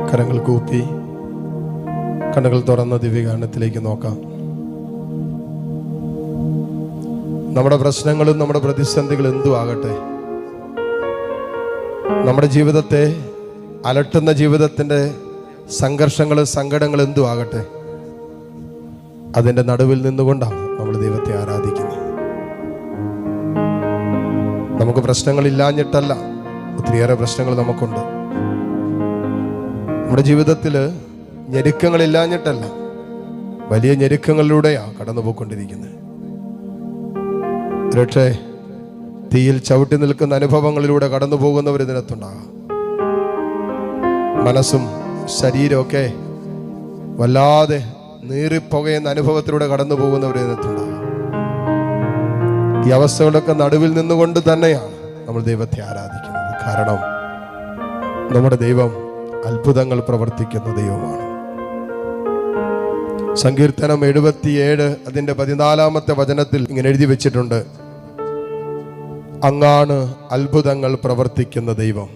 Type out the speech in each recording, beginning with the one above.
കരങ്ങൾ കൂപ്പി കണ്ണുകൾ തുറന്ന ദിവ്യകാരണത്തിലേക്ക് നോക്കാം. നമ്മുടെ പ്രശ്നങ്ങളും നമ്മുടെ പ്രതിസന്ധികളും എന്തും ആകട്ടെ, നമ്മുടെ ജീവിതത്തെ അലട്ടുന്ന ജീവിതത്തിൻ്റെ സംഘർഷങ്ങൾ സങ്കടങ്ങൾ എന്തും ആകട്ടെ, അതിൻ്റെ നടുവിൽ നിന്നുകൊണ്ടാണ് നമ്മൾ ദൈവത്തെ ആരാധിക്കുന്നത്. നമുക്ക് പ്രശ്നങ്ങളില്ലാഞ്ഞിട്ടല്ല, ഒത്തിരിയേറെ പ്രശ്നങ്ങൾ നമുക്കുണ്ട്. നമ്മുടെ ജീവിതത്തിൽ ഞെരുക്കങ്ങളില്ലാഞ്ഞിട്ടല്ല, വലിയ ഞെരുക്കങ്ങളിലൂടെയാണ് കടന്നുപോയിക്കൊണ്ടിരിക്കുന്നത്. പക്ഷേ തീയിൽ ചവിട്ടി നിൽക്കുന്ന അനുഭവങ്ങളിലൂടെ കടന്നു പോകുന്നവർ ഇതിനകത്തുണ്ടാകാം. മനസ്സും ശരീരമൊക്കെ വല്ലാതെ നീറിപ്പുകയുന്ന അനുഭവത്തിലൂടെ കടന്നു പോകുന്നവർ ഇതിനകത്തുണ്ടാകാം. ഈ അവസ്ഥകളൊക്കെ നടുവിൽ നിന്നുകൊണ്ട് തന്നെയാണ് നമ്മൾ ദൈവത്തെ ആരാധിക്കുന്നത്. കാരണം നമ്മുടെ ദൈവം അത്ഭുതങ്ങൾ പ്രവർത്തിക്കുന്ന ദൈവമാണ്. സങ്കീർത്തനം 77 അതിൻ്റെ 14 വചനത്തിൽ ഇങ്ങനെ എഴുതി വെച്ചിട്ടുണ്ട്: അങ്ങാണ് അത്ഭുതങ്ങൾ പ്രവർത്തിക്കുന്ന ദൈവം,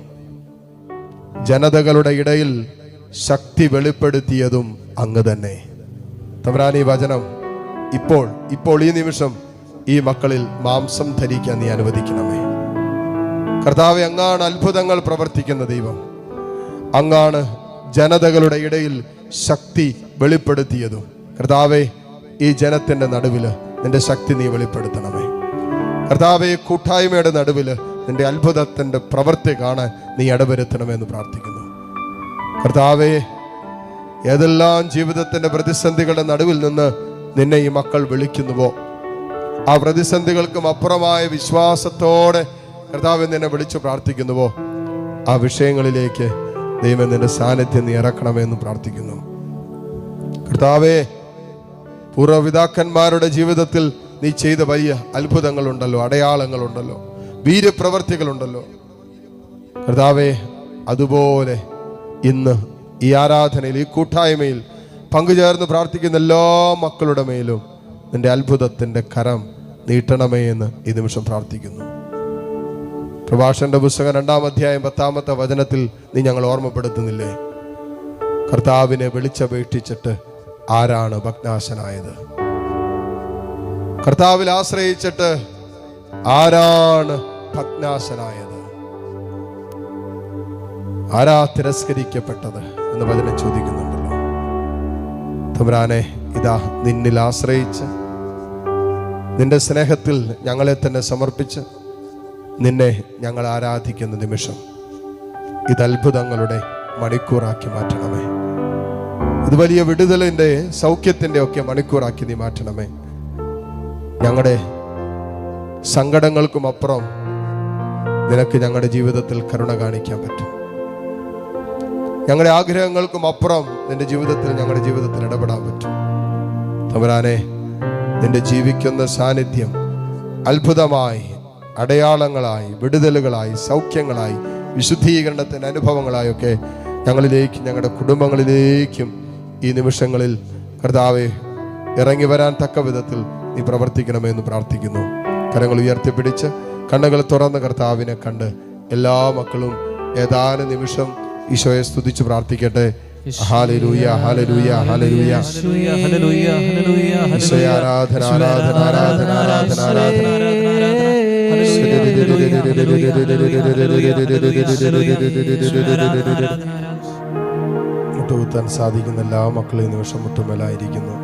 ജനതകളുടെ ഇടയിൽ ശക്തി വെളിപ്പെടുത്തിയതും അങ്ങ് തന്നെ. തമ്പുരാൻ, ഈ വചനം ഇപ്പോൾ ഈ നിമിഷം ഈ മക്കളിൽ മാംസം ധരിക്കാൻ നീ അനുവദിക്കണമേ. കർത്താവേ, അങ്ങാണ് അത്ഭുതങ്ങൾ പ്രവർത്തിക്കുന്ന ദൈവം, അങ്ങാണ് ജനതകളുടെ ഇടയിൽ ശക്തി വെളിപ്പെടുത്തിയതും. കർത്താവേ, ഈ ജനത്തിന്റെ നടുവിൽ നിന്റെ ശക്തി നീ വെളിപ്പെടുത്തണമേ. കർത്താവേ, കൂട്ടായ്മയുടെ നടുവിൽ നിന്റെ അത്ഭുതത്തിന്റെ പ്രവൃത്തി കാണാൻ നീ ഇടവരുത്തണമെന്ന് പ്രാർത്ഥിക്കുന്നു. കർത്താവേ, ഏതെല്ലാം ജീവിതത്തിന്റെ പ്രതിസന്ധികളുടെ നടുവിൽ നിന്ന് നിന്നെ ഈ മക്കൾ വിളിക്കുന്നുവോ, ആ പ്രതിസന്ധികൾക്കും അപ്പുറമായ വിശ്വാസത്തോടെ കർത്താവേ നിന്നെ വിളിച്ചു പ്രാർത്ഥിക്കുന്നുവോ, ആ വിഷയങ്ങളിലേക്ക് ദൈവം നിന്റെ സാന്നിധ്യം നീ ഇറക്കണമെന്ന് പ്രാർത്ഥിക്കുന്നു. കർത്താവേ, പൂർവ്വപിതാക്കന്മാരുടെ ജീവിതത്തിൽ നീ ചെയ്ത വലിയ അത്ഭുതങ്ങളുണ്ടല്ലോ, അടയാളങ്ങളുണ്ടല്ലോ, വീര്യപ്രവർത്തികളുണ്ടല്ലോ. കർത്താവേ, അതുപോലെ ഇന്ന് ഈ ആരാധനയിൽ, ഈ കൂട്ടായ്മയിൽ പങ്കുചേർന്ന് പ്രാർത്ഥിക്കുന്ന എല്ലാ മക്കളുടെ മേലും നിന്റെ അത്ഭുതത്തിന്റെ കരം നീട്ടണമേ എന്ന് ഈ നിമിഷം പ്രാർത്ഥിക്കുന്നു. പ്രഭാഷകന്റെ പുസ്തകം 2-ാം അധ്യായം 10-ാമത്തെ വചനത്തിൽ നീ ഞങ്ങൾ ഓർമ്മപ്പെടുത്തുന്നില്ലേ? കർത്താവിനെ വിളിച്ചപേക്ഷിച്ചിട്ട് ആരാണ് ഭഗ്നാശനായത്? കർത്താവിൽ ആശ്രയിച്ചിട്ട് ആരാണ് ഭഗ്നാശനായത്? ആരാ തിരസ്കരിക്കപ്പെട്ടത് എന്ന് വചനം ചോദിക്കുന്നുണ്ടല്ലോ. തമ്പുരാനെ, ഇതാ നിന്നിൽ ആശ്രയിച്ച് നിന്റെ സ്നേഹത്തിൽ ഞങ്ങളെ തന്നെ സമർപ്പിച്ച് നിന്നെ ഞങ്ങൾ ആരാധിക്കുന്ന നിമിഷം ഇത് അത്ഭുതങ്ങളുടെ മണിക്കൂറാക്കി മാറ്റണമേ. ഇത് വലിയ വിടുതലിന്റെ സൗഖ്യത്തിന്റെ ഒക്കെ മണിക്കൂറാക്കി നീ മാറ്റണമേ. ഞങ്ങളുടെ സങ്കടങ്ങൾക്കും അപ്പുറം നിനക്ക് ഞങ്ങളുടെ ജീവിതത്തിൽ കരുണ കാണിക്കാൻ പറ്റും. ഞങ്ങളുടെ ആഗ്രഹങ്ങൾക്കും അപ്പുറം നിന്റെ ജീവിതത്തിൽ, ഞങ്ങളുടെ ജീവിതത്തിൽ ഇടപെടാൻ പറ്റും. തമ്പുരാനെ, നിന്റെ ജീവിക്കുന്ന സാന്നിധ്യം അത്ഭുതമായി, അടയാളങ്ങളായി, വിടുതലുകളായി, സൗഖ്യങ്ങളായി, വിശുദ്ധീകരണത്തിന്റെ അനുഭവങ്ങളായൊക്കെ ഞങ്ങളിലേക്കും ഞങ്ങളുടെ കുടുംബങ്ങളിലേക്കും ഈ നിമിഷങ്ങളിൽ കർത്താവെ ഇറങ്ങി വരാൻ തക്ക വിധത്തിൽ നീ പ്രവർത്തിക്കണമെന്ന് പ്രാർത്ഥിക്കുന്നു. കരങ്ങൾ ഉയർത്തിപ്പിടിച്ച് കണ്ണുകൾ തുറന്ന് കർത്താവിനെ കണ്ട് എല്ലാ മക്കളും ഏതാനും നിമിഷം ഈശോയെ സ്തുതിച്ച് പ്രാർത്ഥിക്കട്ടെ. Hallelujah, hallelujah, hallelujah, hallelujah, hallelujah, ഈശോയെ ആരാധന, ആരാധന, ആരാധന, ആരാധന, ആരാധന. മുട്ടുകുത്താൻ സാധിക്കുന്ന എല്ലാ മക്കളും ഈ നിമിഷം മുട്ടുമേലായിരിക്കുന്നു.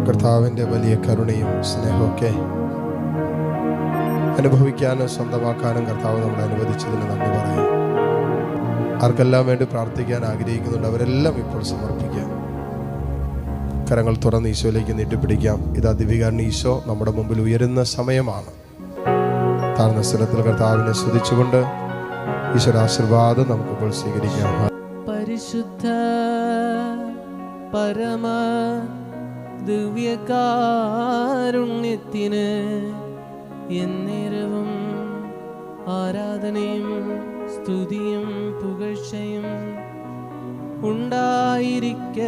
കർത്താവിന്റെ വലിയ കരുണയും സ്നേഹമൊക്കെ അനുഭവിക്കാനും സ്വന്തമാക്കാനും കർത്താവ് നമ്മളെ അനുവദിച്ചതിന് നന്ദി പറയാം. ആർക്കെല്ലാം വേണ്ടി പ്രാർത്ഥിക്കാൻ ആഗ്രഹിക്കുന്നുണ്ട് അവരെല്ലാം ഇപ്പോൾ സമർപ്പിക്കാം. കരങ്ങൾ തുറന്ന് ഈശോയിലേക്ക് നീട്ടിപ്പിടിക്കാം. ഇതാ ദിവ്യകാരുണ്യ ഈശോ നമ്മുടെ മുമ്പിൽ ഉയരുന്ന സമയമാണ്. താഴ്ന്ന സ്ഥലത്തിൽ കർത്താവിനെ സ്തുതിച്ചുകൊണ്ട് ഈശ്വരാശീർവാദം നമുക്കിപ്പോൾ സ്വീകരിക്കാം. പരിശുദ്ധ പരമ ദിവ്യകാരുണ്യത്തിന് എന്നേരവും ആരാധനയും സ്തുതിയും പുകഴ്ചയും ഉണ്ടായിരിക്കട്ടെ.